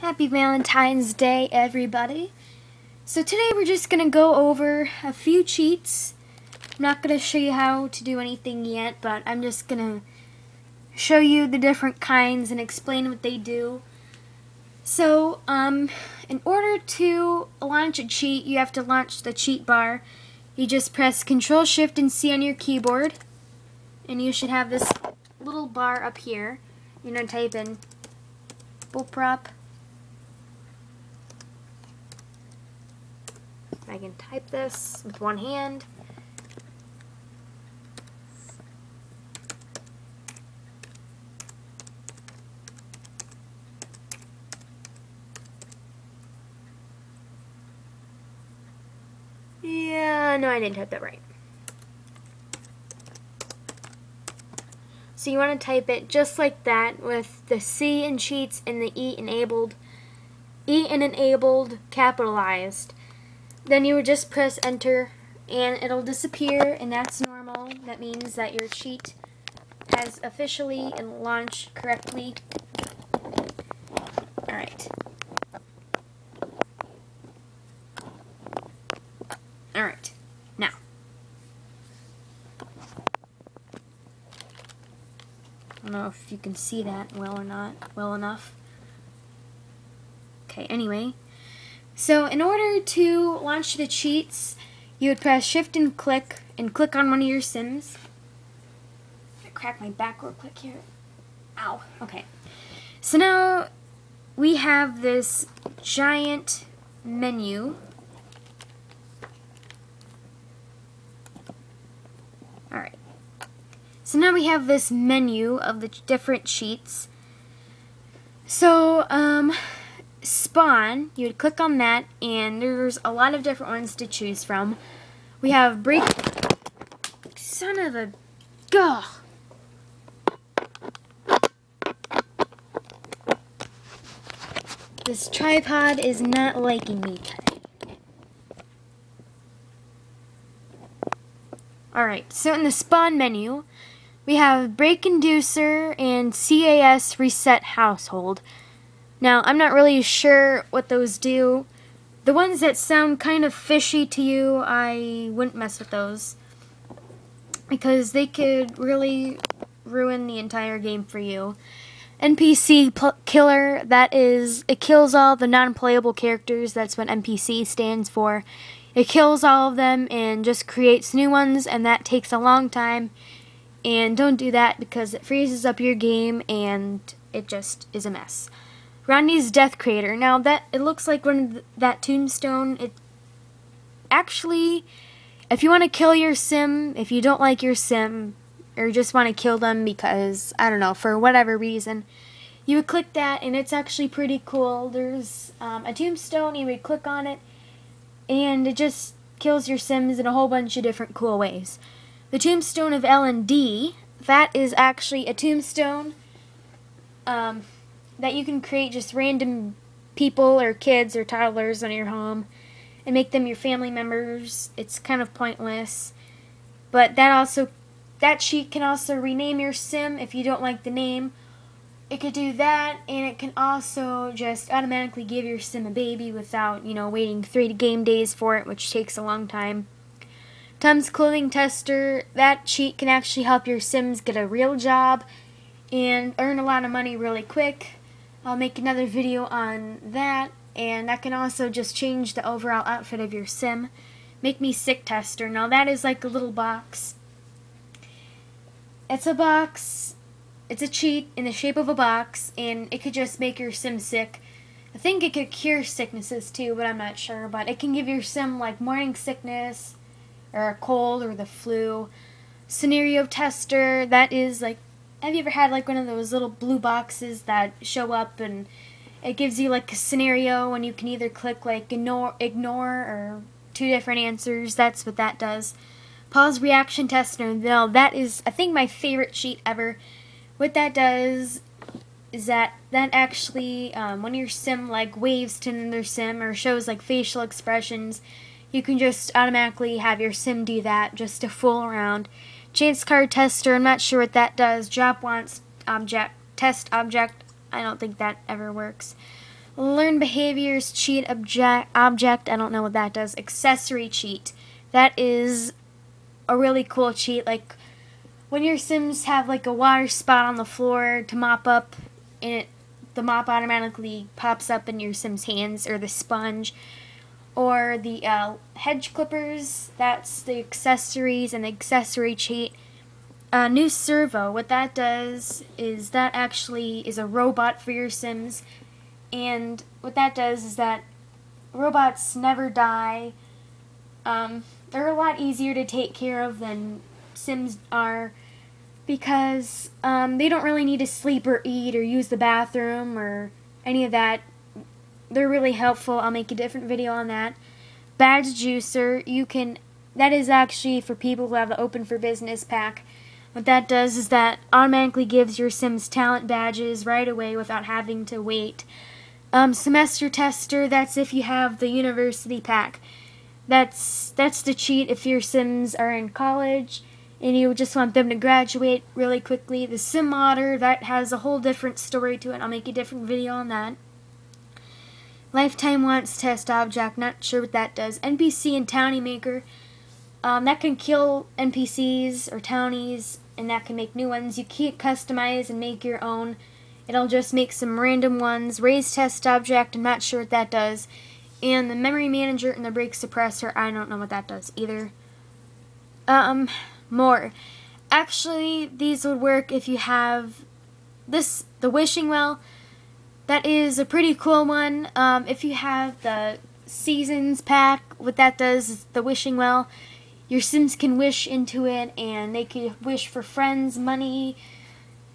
Happy Valentine's Day, everybody. So today we're just going to go over a few cheats. I'm not going to show you how to do anything yet, but I'm just going to show you the different kinds and explain what they do. So, in order to launch a cheat, you have to launch the cheat bar. You just press Control Shift and C on your keyboard, and you should have this little bar up here. You're going to type in bullprop. I can type this with one hand. Yeah, no, I didn't type that right. So you want to type it just like that with the C in cheats and the E and enabled capitalized. Then you would just press enter and it'll disappear, and that's normal. That means that your cheat has officially launched correctly. Alright. Alright. Now. I don't know if you can see that well or not, well enough. Okay, anyway. So in order to launch the cheats, you would press Shift and click on one of your Sims. I'm gonna crack my back real quick here. Ow. Okay. So now we have this giant menu. Alright. So now we have this menu of the different cheats. So, spawn, you would click on that, and there's a lot of different ones to choose from. We have break. Son of a. Gah! This tripod is not liking me today. Alright, so in the spawn menu, we have break inducer and CAS reset household. Now, I'm not really sure what those do. The ones that sound kind of fishy to you, I wouldn't mess with those, because they could really ruin the entire game for you. NPC killer, that is, it kills all the non-playable characters. That's what NPC stands for. It kills all of them and just creates new ones, and that takes a long time. And don't do that because it freezes up your game and it just is a mess. Rodney's Death Creator. Now that it looks like that tombstone. It actually, if you want to kill your sim, if you don't like your sim, or just want to kill them because, I don't know, for whatever reason, you would click that, and it's actually pretty cool. There's a tombstone, you would click on it, and it just kills your sims in a whole bunch of different cool ways. The Tombstone of L&D, that is actually a tombstone that you can create just random people or kids or toddlers in your home and make them your family members. It's kind of pointless, but that cheat can also rename your sim if you don't like the name. It could do that, and it can also just automatically give your sim a baby without, waiting 3 game days for it, which takes a long time. Tom's Clothing Tester, that cheat can actually help your sims get a real job and earn a lot of money really quick. I'll make another video on that, and that can also just change the overall outfit of your sim. Make Me Sick Tester. Now that is like a little box. It's a box, it's a cheat in the shape of a box, and it could just make your sim sick. I think it could cure sicknesses too, but I'm not sure. But it can give your sim like morning sickness, or a cold, or the flu. Scenario Tester, that is like, have you ever had like one of those little blue boxes that show up and it gives you like a scenario and you can either click like ignore or 2 different answers? That's what that does. Pause Reaction Tester, now that is, I think, my favorite cheat ever. What that does is that actually, when your sim like waves to another sim or shows like facial expressions, you can just automatically have your sim do that just to fool around. Chance Card Tester, I'm not sure what that does. Drop Wants Object, Test Object, I don't think that ever works. Learn behaviors, cheat, object, I don't know what that does. Accessory cheat. That is a really cool cheat. Like when your Sims have like a water spot on the floor to mop up, and the mop automatically pops up in your Sim's hands, or the sponge, or the hedge clippers. That's the accessories and the accessory cheat. New servo. What that does is that actually is a robot for your Sims. And what that does is that robots never die. They're a lot easier to take care of than Sims are, because they don't really need to sleep or eat or use the bathroom or any of that. They're really helpful. I'll make a different video on that. Badge juicer. That is actually for people who have the Open for Business pack. What that does is that automatically gives your Sims talent badges right away without having to wait. Semester tester, that's if you have the university pack. That's the cheat if your Sims are in college and you just want them to graduate really quickly. The Sim modder, that has a whole different story to it. I'll make a different video on that. Lifetime wants test object, not sure what that does. NPC and townie maker, that can kill NPCs or townies, and that can make new ones. You can't customize and make your own. It'll just make some random ones. Raise test object, I'm not sure what that does. And the memory manager and the brake suppressor, I don't know what that does either. More. Actually, these would work if you have the wishing well. That is a pretty cool one. If you have the seasons pack, what that does is the wishing well. Your Sims can wish into it, and they can wish for friends, money,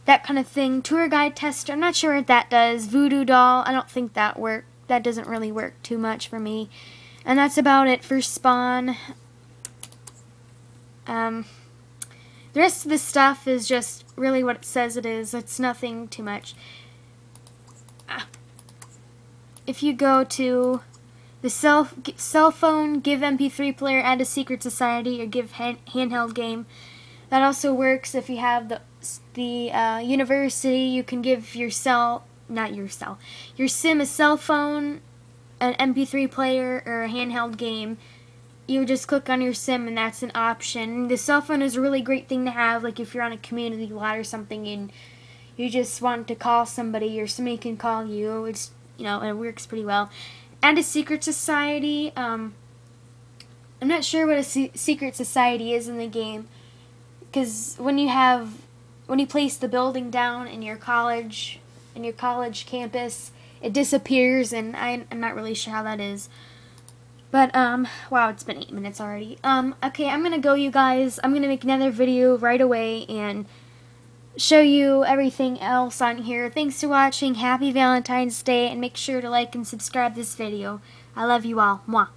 that kind of thing. Tour guide tester, I'm not sure what that does. Voodoo doll, I don't think that works. That doesn't really work too much for me. And that's about it for spawn. The rest of the stuff is just really what it says it is. It's nothing too much. If you go to the cell phone, give MP3 player, add a secret society, or give handheld game. That also works if you have the university. You can give your Sim a cell phone, an MP3 player, or a handheld game. You just click on your Sim and that's an option. The cell phone is a really great thing to have, like if you're on a community lot or something and you just want to call somebody or somebody can call you. It's, it works pretty well. And a secret society. I'm not sure what a secret society is in the game, because when you place the building down in your college campus, it disappears, and I'm not really sure how that is. But wow, it's been 8 minutes already. Okay, I'm gonna go, you guys. I'm gonna make another video right away and show you everything else on here. Thanks for watching. Happy Valentine's Day, and make sure to like and subscribe this video. I love you all. Mwah.